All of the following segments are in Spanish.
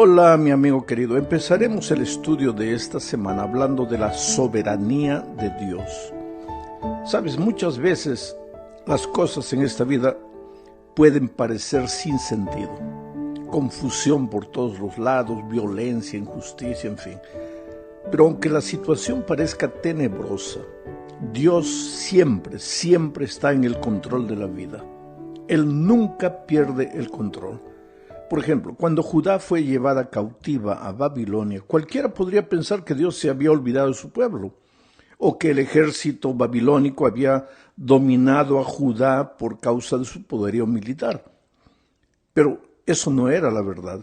Hola mi amigo querido, empezaremos el estudio de esta semana hablando de la soberanía de Dios. Sabes, muchas veces las cosas en esta vida pueden parecer sin sentido, confusión por todos los lados, violencia, injusticia, en fin. Pero aunque la situación parezca tenebrosa, Dios siempre está en el control de la vida. Él nunca pierde el control. Por ejemplo, cuando Judá fue llevada cautiva a Babilonia, cualquiera podría pensar que Dios se había olvidado de su pueblo, o que el ejército babilónico había dominado a Judá por causa de su poderío militar. Pero eso no era la verdad.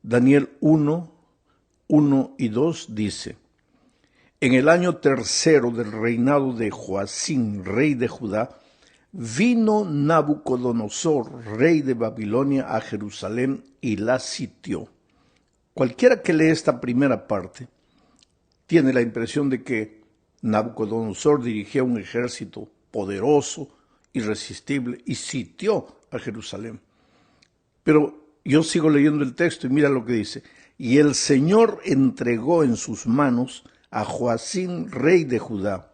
Daniel 1 y 2 dice: en el año tercero del reinado de Joacim, rey de Judá, vino Nabucodonosor, rey de Babilonia, a Jerusalén y la sitió. Cualquiera que lee esta primera parte tiene la impresión de que Nabucodonosor dirigía un ejército poderoso, irresistible, y sitió a Jerusalén. Pero yo sigo leyendo el texto y mira lo que dice: y el Señor entregó en sus manos a Joacim, rey de Judá,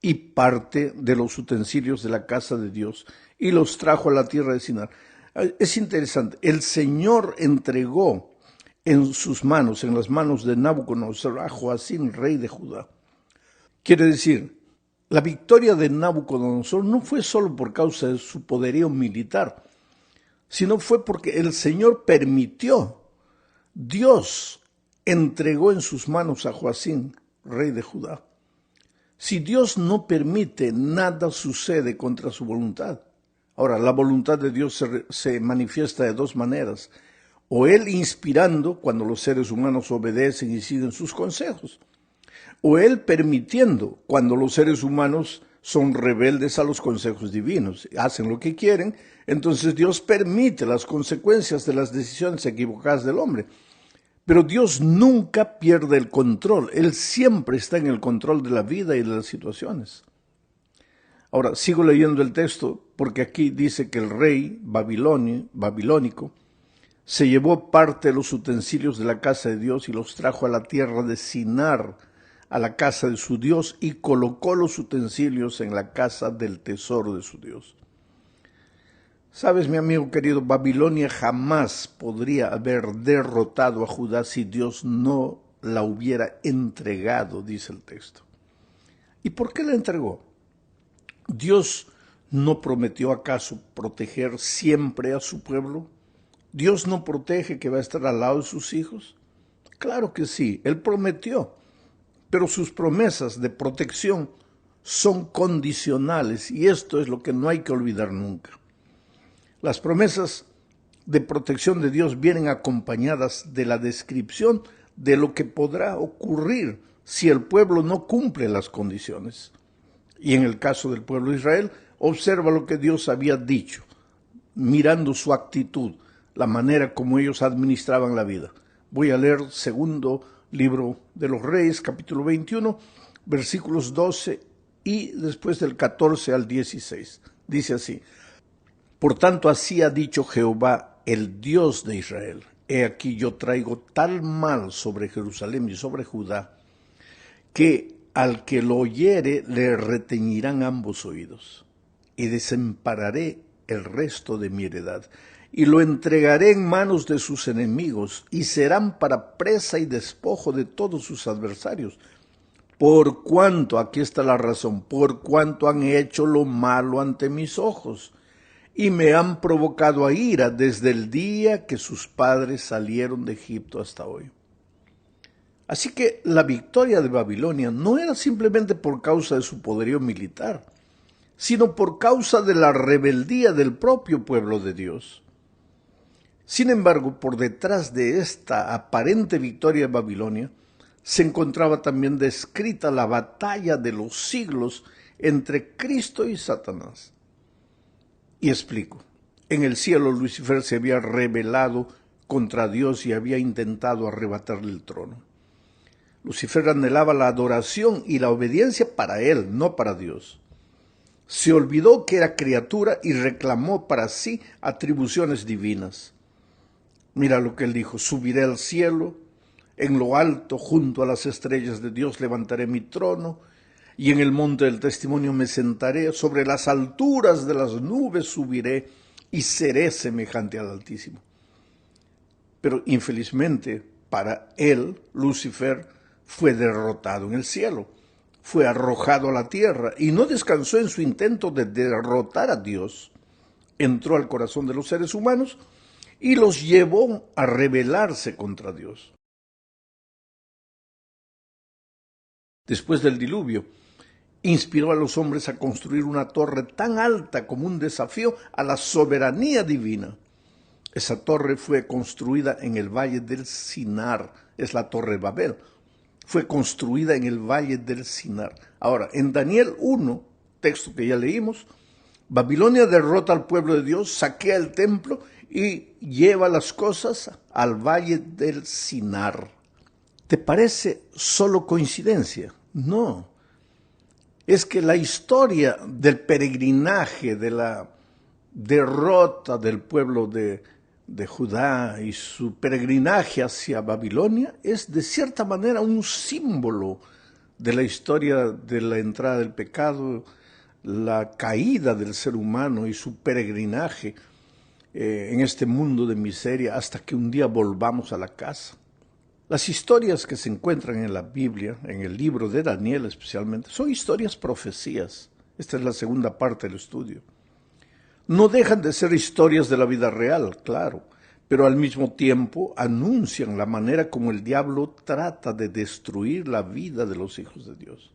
y parte de los utensilios de la casa de Dios, y los trajo a la tierra de Sinar. Es interesante, el Señor entregó en sus manos, en las manos de Nabucodonosor, a Joacim, rey de Judá. Quiere decir, la victoria de Nabucodonosor no fue solo por causa de su poderío militar, sino fue porque el Señor permitió. Dios entregó en sus manos a Joacim, rey de Judá. Si Dios no permite, nada sucede contra su voluntad. Ahora, la voluntad de Dios se manifiesta de dos maneras: o Él inspirando, cuando los seres humanos obedecen y siguen sus consejos, o Él permitiendo, cuando los seres humanos son rebeldes a los consejos divinos, hacen lo que quieren. Entonces Dios permite las consecuencias de las decisiones equivocadas del hombre. Pero Dios nunca pierde el control. Él siempre está en el control de la vida y de las situaciones. Ahora, sigo leyendo el texto porque aquí dice que el rey babilónico se llevó parte de los utensilios de la casa de Dios y los trajo a la tierra de Sinar, a la casa de su Dios, y colocó los utensilios en la casa del tesoro de su Dios. Sabes, mi amigo querido, Babilonia jamás podría haber derrotado a Judá si Dios no la hubiera entregado, dice el texto. ¿Y por qué la entregó? ¿Dios no prometió acaso proteger siempre a su pueblo? ¿Dios no protege que va a estar al lado de sus hijos? Claro que sí, Él prometió, pero sus promesas de protección son condicionales, y esto es lo que no hay que olvidar nunca. Las promesas de protección de Dios vienen acompañadas de la descripción de lo que podrá ocurrir si el pueblo no cumple las condiciones. Y en el caso del pueblo de Israel, observa lo que Dios había dicho, mirando su actitud, la manera como ellos administraban la vida. Voy a leer segundo libro de los Reyes, capítulo 21, versículos 12 y después del 14 al 16. Dice así: por tanto, así ha dicho Jehová, el Dios de Israel: he aquí yo traigo tal mal sobre Jerusalén y sobre Judá, que al que lo oyere le retañirán ambos oídos, y desampararé el resto de mi heredad, y lo entregaré en manos de sus enemigos, y serán para presa y despojo de todos sus adversarios. Por cuanto, aquí está la razón, por cuanto han hecho lo malo ante mis ojos, y me han provocado a ira desde el día que sus padres salieron de Egipto hasta hoy. Así que la victoria de Babilonia no era simplemente por causa de su poderío militar, sino por causa de la rebeldía del propio pueblo de Dios. Sin embargo, por detrás de esta aparente victoria de Babilonia, se encontraba también descrita la batalla de los siglos entre Cristo y Satanás. Y explico. En el cielo Lucifer se había rebelado contra Dios y había intentado arrebatarle el trono. Lucifer anhelaba la adoración y la obediencia para él, no para Dios. Se olvidó que era criatura y reclamó para sí atribuciones divinas. Mira lo que él dijo: subiré al cielo, en lo alto, junto a las estrellas de Dios, levantaré mi trono, y en el monte del testimonio me sentaré, sobre las alturas de las nubes subiré, y seré semejante al Altísimo. Pero infelizmente para él, Lucifer fue derrotado en el cielo, fue arrojado a la tierra, y no descansó en su intento de derrotar a Dios. Entró al corazón de los seres humanos y los llevó a rebelarse contra Dios. Después del diluvio, inspiró a los hombres a construir una torre tan alta como un desafío a la soberanía divina. Esa torre fue construida en el valle del Sinar, es la Torre de Babel. Fue construida en el valle del Sinar. Ahora, en Daniel 1, texto que ya leímos, Babilonia derrota al pueblo de Dios, saquea el templo y lleva las cosas al valle del Sinar. ¿Te parece solo coincidencia? No. Es que la historia del peregrinaje, de la derrota del pueblo de Judá y su peregrinaje hacia Babilonia es de cierta manera un símbolo de la historia de la entrada del pecado, la caída del ser humano y su peregrinaje en este mundo de miseria hasta que un día volvamos a la casa. Las historias que se encuentran en la Biblia, en el libro de Daniel especialmente, son historias profecías. Esta es la segunda parte del estudio. No dejan de ser historias de la vida real, claro, pero al mismo tiempo anuncian la manera como el diablo trata de destruir la vida de los hijos de Dios.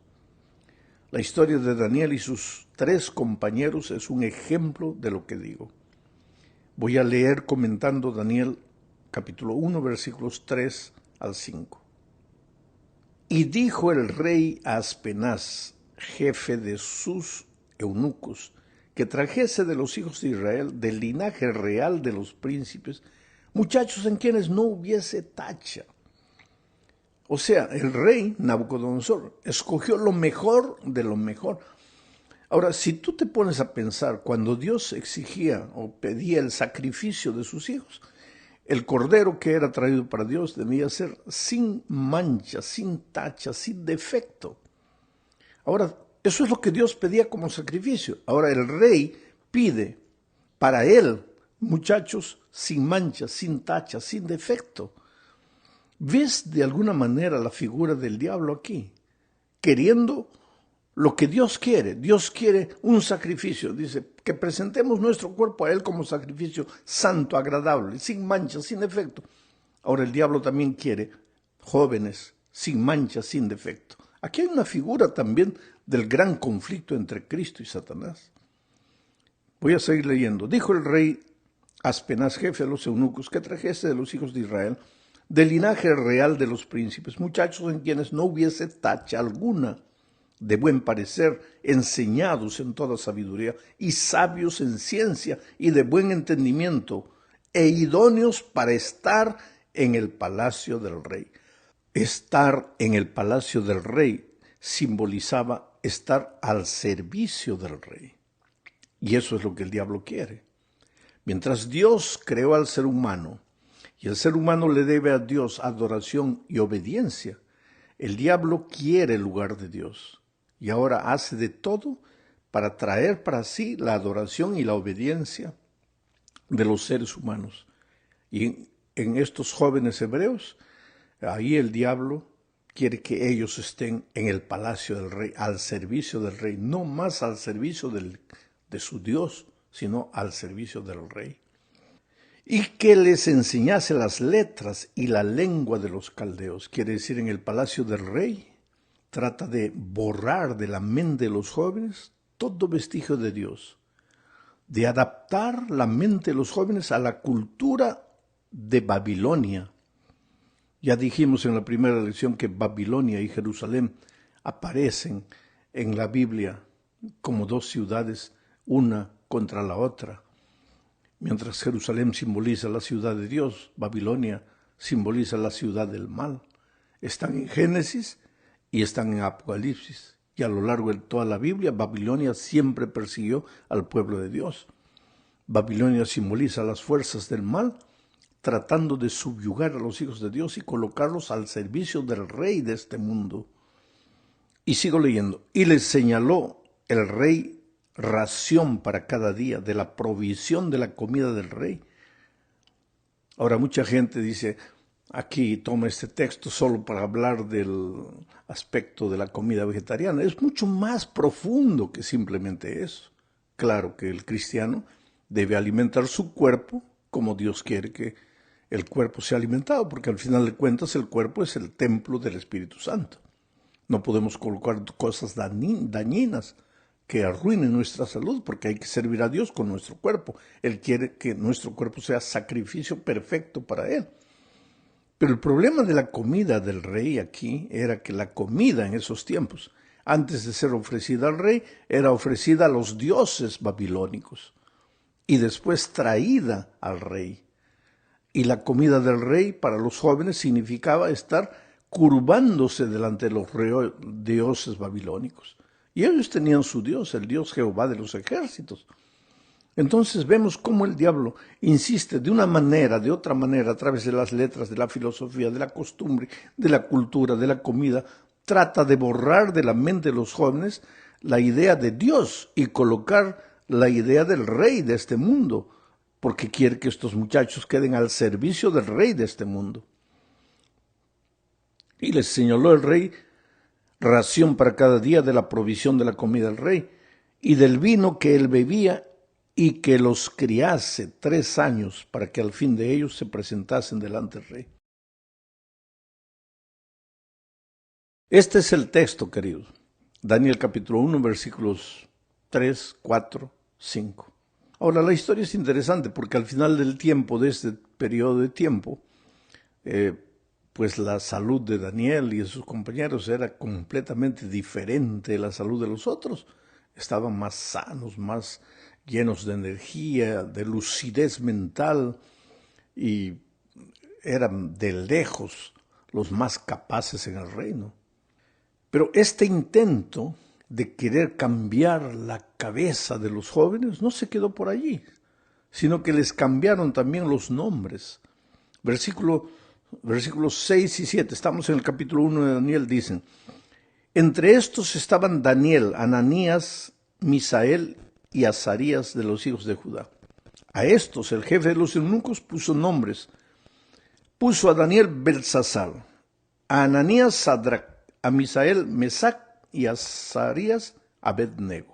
La historia de Daniel y sus 3 compañeros es un ejemplo de lo que digo. Voy a leer comentando Daniel capítulo 1, versículos 3 al 5. Y dijo el rey a Aspenaz, jefe de sus eunucos, que trajese de los hijos de Israel, del linaje real de los príncipes, muchachos en quienes no hubiese tacha. O sea, el rey Nabucodonosor escogió lo mejor de lo mejor. Ahora, si tú te pones a pensar, cuando Dios exigía o pedía el sacrificio de sus hijos, el cordero que era traído para Dios debía ser sin mancha, sin tacha, sin defecto. Ahora, eso es lo que Dios pedía como sacrificio. Ahora el rey pide para él, muchachos, sin mancha, sin tacha, sin defecto. ¿Ves de alguna manera la figura del diablo aquí? Queriendo lo que Dios quiere. Dios quiere un sacrificio. Dice que presentemos nuestro cuerpo a Él como sacrificio santo, agradable, sin mancha, sin defecto. Ahora el diablo también quiere jóvenes sin mancha, sin defecto. Aquí hay una figura también del gran conflicto entre Cristo y Satanás. Voy a seguir leyendo. Dijo el rey Aspenaz, jefe de los eunucos, que trajese de los hijos de Israel, del linaje real de los príncipes, muchachos en quienes no hubiese tacha alguna, de buen parecer, enseñados en toda sabiduría, y sabios en ciencia, y de buen entendimiento, e idóneos para estar en el palacio del rey. Estar en el palacio del rey simbolizaba estar al servicio del rey. Y eso es lo que el diablo quiere. Mientras Dios creó al ser humano, y el ser humano le debe a Dios adoración y obediencia, el diablo quiere el lugar de Dios. Y ahora hace de todo para traer para sí la adoración y la obediencia de los seres humanos. Y en estos jóvenes hebreos, ahí el diablo quiere que ellos estén en el palacio del rey, al servicio del rey, no más al servicio de su Dios, sino al servicio del rey. Y que les enseñase las letras y la lengua de los caldeos, quiere decir en el palacio del rey, trata de borrar de la mente de los jóvenes todo vestigio de Dios, de adaptar la mente de los jóvenes a la cultura de Babilonia. Ya dijimos en la primera lección que Babilonia y Jerusalén aparecen en la Biblia como 2 ciudades, una contra la otra. Mientras Jerusalén simboliza la ciudad de Dios, Babilonia simboliza la ciudad del mal. Están en Génesis y están en Apocalipsis. Y a lo largo de toda la Biblia, Babilonia siempre persiguió al pueblo de Dios. Babilonia simboliza las fuerzas del mal tratando de subyugar a los hijos de Dios y colocarlos al servicio del rey de este mundo. Y sigo leyendo. Y les señaló el rey ración para cada día de la provisión de la comida del rey. Ahora mucha gente dice, aquí toma este texto solo para hablar del aspecto de la comida vegetariana. Es mucho más profundo que simplemente eso. Claro que el cristiano debe alimentar su cuerpo como Dios quiere que el cuerpo sea alimentado, porque al final de cuentas el cuerpo es el templo del Espíritu Santo. No podemos colocar cosas dañinas que arruinen nuestra salud, porque hay que servir a Dios con nuestro cuerpo. Él quiere que nuestro cuerpo sea sacrificio perfecto para Él. Pero el problema de la comida del rey aquí era que la comida en esos tiempos, antes de ser ofrecida al rey, era ofrecida a los dioses babilónicos y después traída al rey. Y la comida del rey para los jóvenes significaba estar curvándose delante de los dioses babilónicos. Y ellos tenían su Dios, el Dios Jehová de los ejércitos. Entonces vemos cómo el diablo insiste de una manera, de otra manera, a través de las letras, de la filosofía, de la costumbre, de la cultura, de la comida, trata de borrar de la mente de los jóvenes la idea de Dios y colocar la idea del rey de este mundo, porque quiere que estos muchachos queden al servicio del rey de este mundo. Y les señaló el rey ración para cada día de la provisión de la comida del rey, y del vino que él bebía, y que los criase 3 años, para que al fin de ellos se presentasen delante del rey. Este es el texto, queridos. Daniel capítulo 1, versículos 3, 4, 5. Ahora, la historia es interesante porque al final del tiempo, de este periodo de tiempo, pues la salud de Daniel y de sus compañeros era completamente diferente de la salud de los otros. Estaban más sanos, más llenos de energía, de lucidez mental, y eran de lejos los más capaces en el reino. Pero este intento de querer cambiar la cabeza de los jóvenes no se quedó por allí, sino que les cambiaron también los nombres. Versículos 6 y 7, estamos en el capítulo 1 de Daniel, dicen: entre estos estaban Daniel, Ananías, Misael y Azarías de los hijos de Judá. A estos el jefe de los eunucos puso nombres. Puso a Daniel Belsasar, a Ananías Sadrac, a Misael Mesac y a Azarías Abednego.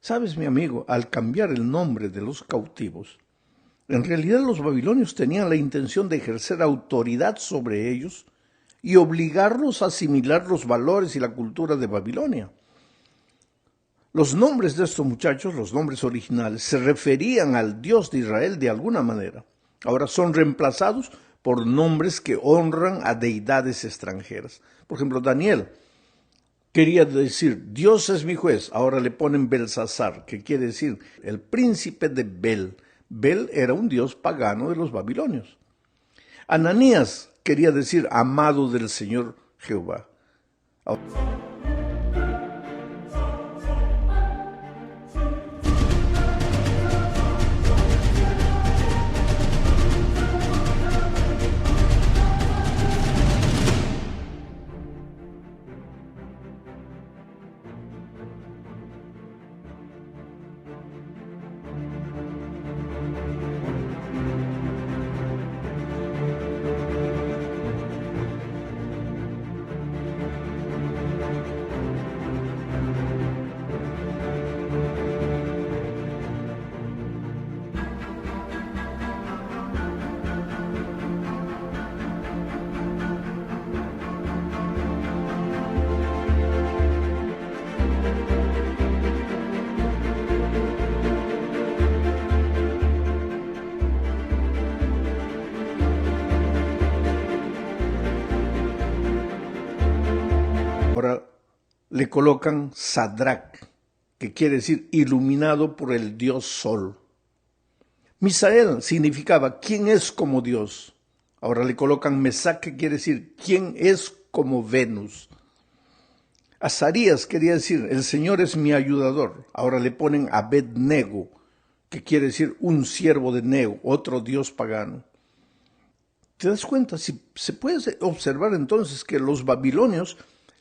Sabes, mi amigo, al cambiar el nombre de los cautivos, en realidad los babilonios tenían la intención de ejercer autoridad sobre ellos y obligarlos a asimilar los valores y la cultura de Babilonia. Los nombres de estos muchachos, los nombres originales, se referían al Dios de Israel de alguna manera. Ahora son reemplazados por nombres que honran a deidades extranjeras. Por ejemplo, Daniel quería decir, Dios es mi juez. Ahora le ponen Belsasar, que quiere decir el príncipe de Bel. Bel era un dios pagano de los babilonios. Ananías quería decir amado del Señor Jehová. Ahora le colocan Sadrac, que quiere decir iluminado por el dios Sol. Misael significaba ¿quién es como Dios? Ahora le colocan Mesac, que quiere decir ¿quién es como Venus? Azarías quería decir el Señor es mi ayudador. Ahora le ponen Abednego, que quiere decir un siervo de Nego, otro dios pagano. ¿Te das cuenta? Si se puede observar entonces que los babilonios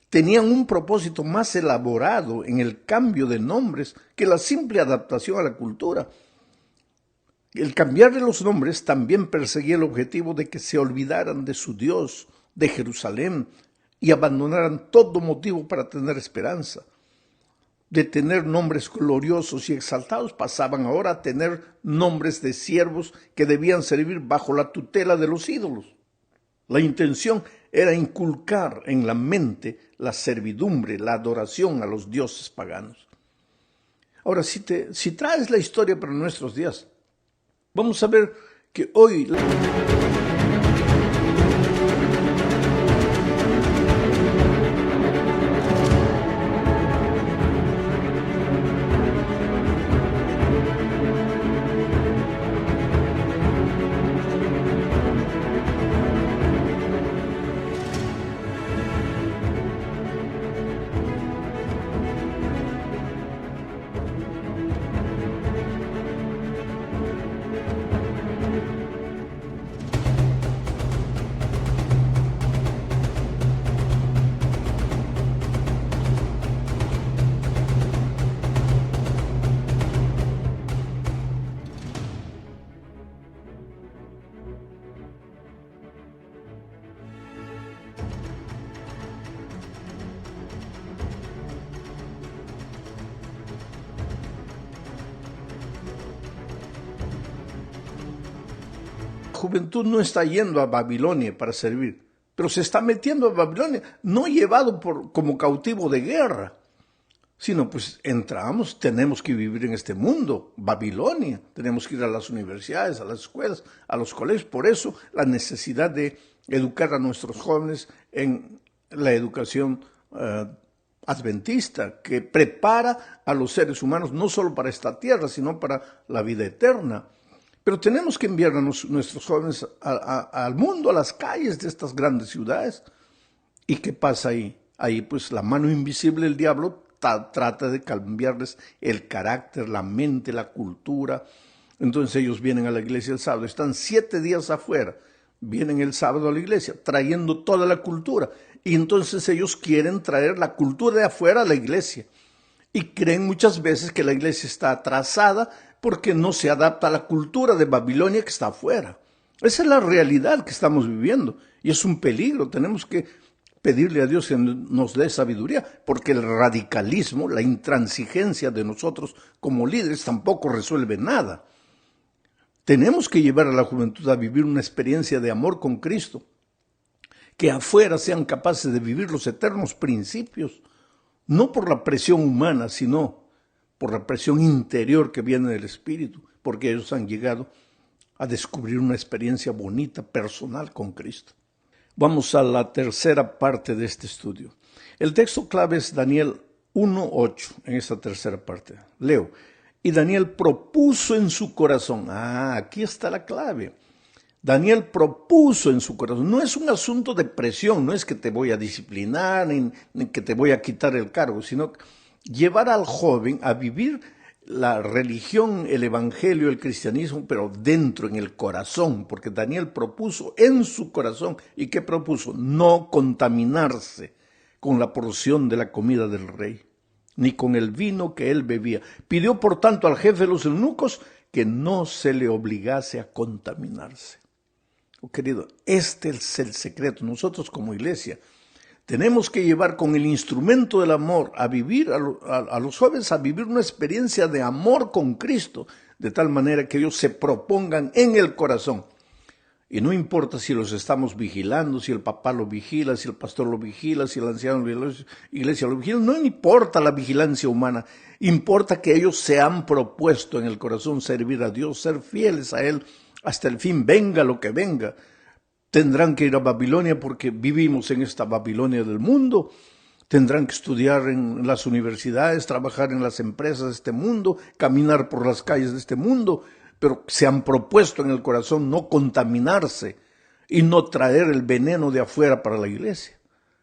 tenían un propósito más elaborado en el cambio de nombres que la simple adaptación a la cultura. El cambiarle los nombres también perseguía el objetivo de que se olvidaran de su Dios, de Jerusalén, y abandonaran todo motivo para tener esperanza. De tener nombres gloriosos y exaltados, pasaban ahora a tener nombres de siervos que debían servir bajo la tutela de los ídolos. La intención era inculcar en la mente la servidumbre, la adoración a los dioses paganos. Ahora, si traes la historia para nuestros días, vamos a ver que hoy la juventud no está yendo a Babilonia para servir, pero se está metiendo a Babilonia, no llevado como cautivo de guerra, sino pues entramos, tenemos que vivir en este mundo, Babilonia, tenemos que ir a las universidades, a las escuelas, a los colegios. Por eso la necesidad de educar a nuestros jóvenes en la educación adventista, que prepara a los seres humanos no solo para esta tierra, sino para la vida eterna. Pero tenemos que enviar a nuestros jóvenes al mundo, a las calles de estas grandes ciudades. ¿Y qué pasa ahí? Ahí pues la mano invisible del diablo trata de cambiarles el carácter, la mente, la cultura. Entonces ellos vienen a la iglesia el sábado, están 7 días afuera, vienen el sábado a la iglesia trayendo toda la cultura. Y entonces ellos quieren traer la cultura de afuera a la iglesia. Y creen muchas veces que la iglesia está atrasada porque no se adapta a la cultura de Babilonia que está afuera. Esa es la realidad que estamos viviendo y es un peligro. Tenemos que pedirle a Dios que nos dé sabiduría, porque el radicalismo, la intransigencia de nosotros como líderes tampoco resuelve nada. Tenemos que llevar a la juventud a vivir una experiencia de amor con Cristo, que afuera sean capaces de vivir los eternos principios, no por la presión humana, sino por la presión interior que viene del Espíritu, porque ellos han llegado a descubrir una experiencia bonita, personal con Cristo. Vamos a la tercera parte de este estudio. El texto clave es Daniel 1:8, en esta tercera parte. Leo, y Daniel propuso en su corazón. Aquí está la clave. Daniel propuso en su corazón. No es un asunto de presión, no es que te voy a disciplinar, ni que te voy a quitar el cargo, sino llevar al joven a vivir la religión, el evangelio, el cristianismo, pero dentro, en el corazón, porque Daniel propuso en su corazón. ¿Y qué propuso? No contaminarse con la porción de la comida del rey, ni con el vino que él bebía. Pidió, por tanto, al jefe de los eunucos que no se le obligase a contaminarse. Oh, querido, este es el secreto. Nosotros como iglesia tenemos que llevar con el instrumento del amor a vivir a los jóvenes a vivir una experiencia de amor con Cristo, de tal manera que ellos se propongan en el corazón. Y no importa si los estamos vigilando, si el papá lo vigila, si el pastor lo vigila, si el anciano de la iglesia lo vigila, no importa la vigilancia humana, importa que ellos se han propuesto en el corazón servir a Dios, ser fieles a Él hasta el fin, venga lo que venga. Tendrán que ir a Babilonia porque vivimos en esta Babilonia del mundo. Tendrán que estudiar en las universidades, trabajar en las empresas de este mundo, caminar por las calles de este mundo, pero se han propuesto en el corazón no contaminarse y no traer el veneno de afuera para la iglesia.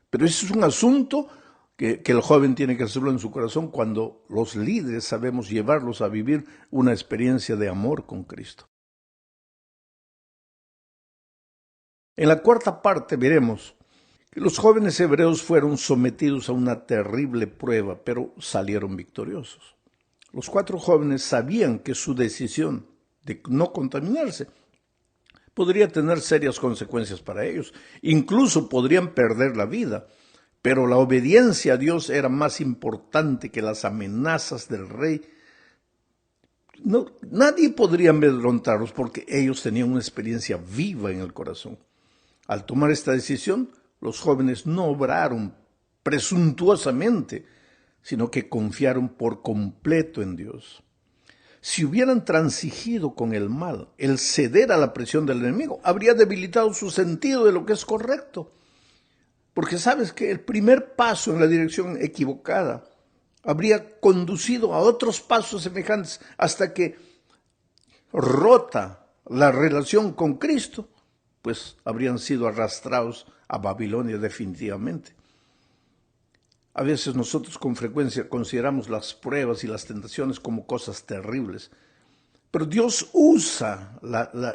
Pero ese es un asunto que el joven tiene que hacerlo en su corazón cuando los líderes sabemos llevarlos a vivir una experiencia de amor con Cristo. En la cuarta parte veremos que los jóvenes hebreos fueron sometidos a una terrible prueba, pero salieron victoriosos. Los 4 jóvenes sabían que su decisión de no contaminarse podría tener serias consecuencias para ellos. Incluso podrían perder la vida, pero la obediencia a Dios era más importante que las amenazas del rey. Nadie podría amedrontarlos porque ellos tenían una experiencia viva en el corazón. Al tomar esta decisión, los jóvenes no obraron presuntuosamente, sino que confiaron por completo en Dios. Si hubieran transigido con el mal, el ceder a la presión del enemigo, habría debilitado su sentido de lo que es correcto. Porque sabes que el primer paso en la dirección equivocada habría conducido a otros pasos semejantes hasta que, rota la relación con Cristo, pues habrían sido arrastrados a Babilonia definitivamente. A veces nosotros con frecuencia consideramos las pruebas y las tentaciones como cosas terribles, pero Dios usa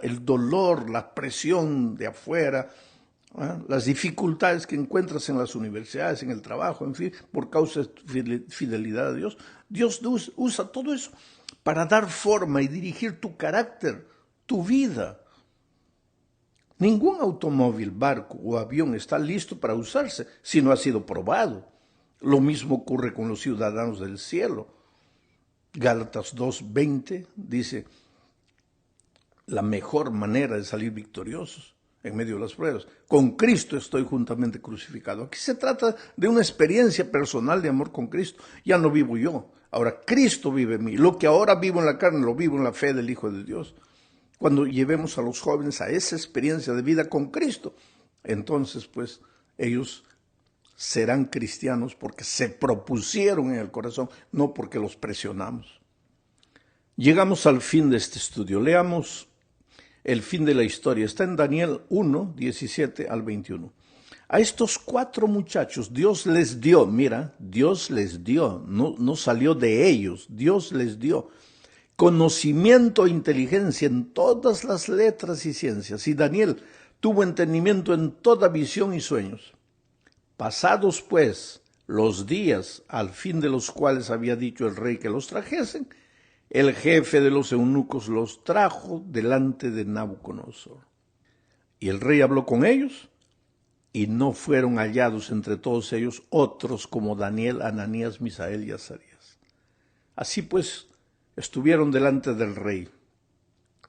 el dolor, la presión de afuera, las dificultades que encuentras en las universidades, en el trabajo, en fin, por causa de tu fidelidad a Dios. Dios usa todo eso para dar forma y dirigir tu carácter, tu vida. Ningún automóvil, barco o avión está listo para usarse si no ha sido probado. Lo mismo ocurre con los ciudadanos del cielo. Gálatas 2:20 dice, la mejor manera de salir victoriosos en medio de las pruebas. Con Cristo estoy juntamente crucificado. Aquí se trata de una experiencia personal de amor con Cristo. Ya no vivo yo, ahora Cristo vive en mí. Lo que ahora vivo en la carne, lo vivo en la fe del Hijo de Dios. Cuando llevemos a los jóvenes a esa experiencia de vida con Cristo, entonces pues ellos serán cristianos porque se propusieron en el corazón, no porque los presionamos. Llegamos al fin de este estudio. Leamos el fin de la historia. Está en Daniel 1, 17 al 21. A estos 4 muchachos Dios les dio, mira, Dios les dio, no salió de ellos, Dios les dio conocimiento e inteligencia en todas las letras y ciencias. Y Daniel tuvo entendimiento en toda visión y sueños. Pasados pues los días al fin de los cuales había dicho el rey que los trajesen, el jefe de los eunucos los trajo delante de Nabucodonosor. Y el rey habló con ellos, y no fueron hallados entre todos ellos otros como Daniel, Ananías, Misael y Azarías. Así pues, estuvieron delante del rey.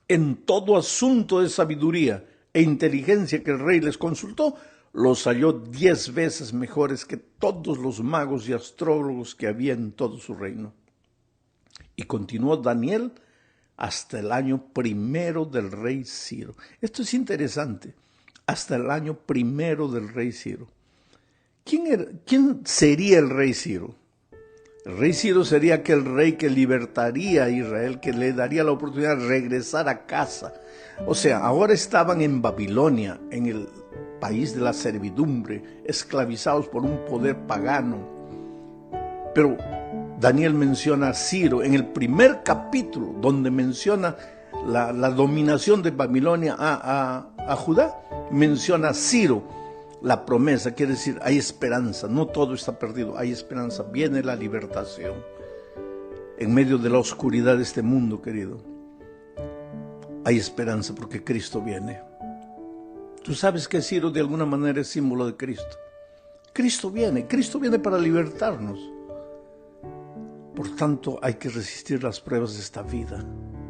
En todo asunto de sabiduría e inteligencia que el rey les consultó, los halló 10 veces mejores que todos los magos y astrólogos que había en todo su reino. Y continuó Daniel hasta el año 1 del rey Ciro. Esto es interesante, hasta el año 1 del rey Ciro. ¿Quién sería el rey Ciro? El rey Ciro sería aquel rey que libertaría a Israel, que le daría la oportunidad de regresar a casa. O sea, ahora estaban en Babilonia, en el país de la servidumbre, esclavizados por un poder pagano. Pero Daniel menciona a Ciro en el primer capítulo, donde menciona la dominación de Babilonia a Judá. Menciona a Ciro, la promesa, quiere decir, hay esperanza, no todo está perdido, hay esperanza, viene la libertación. En medio de la oscuridad de este mundo, querido, hay esperanza porque Cristo viene. Tú sabes que Ciro de alguna manera es símbolo de Cristo. Cristo viene para libertarnos. Por tanto, hay que resistir las pruebas de esta vida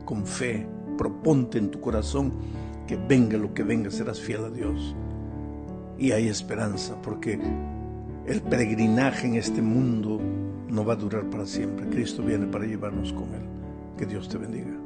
con fe. Proponte en tu corazón que venga lo que venga, serás fiel a Dios. Y hay esperanza porque el peregrinaje en este mundo no va a durar para siempre. Cristo viene para llevarnos con Él. Que Dios te bendiga.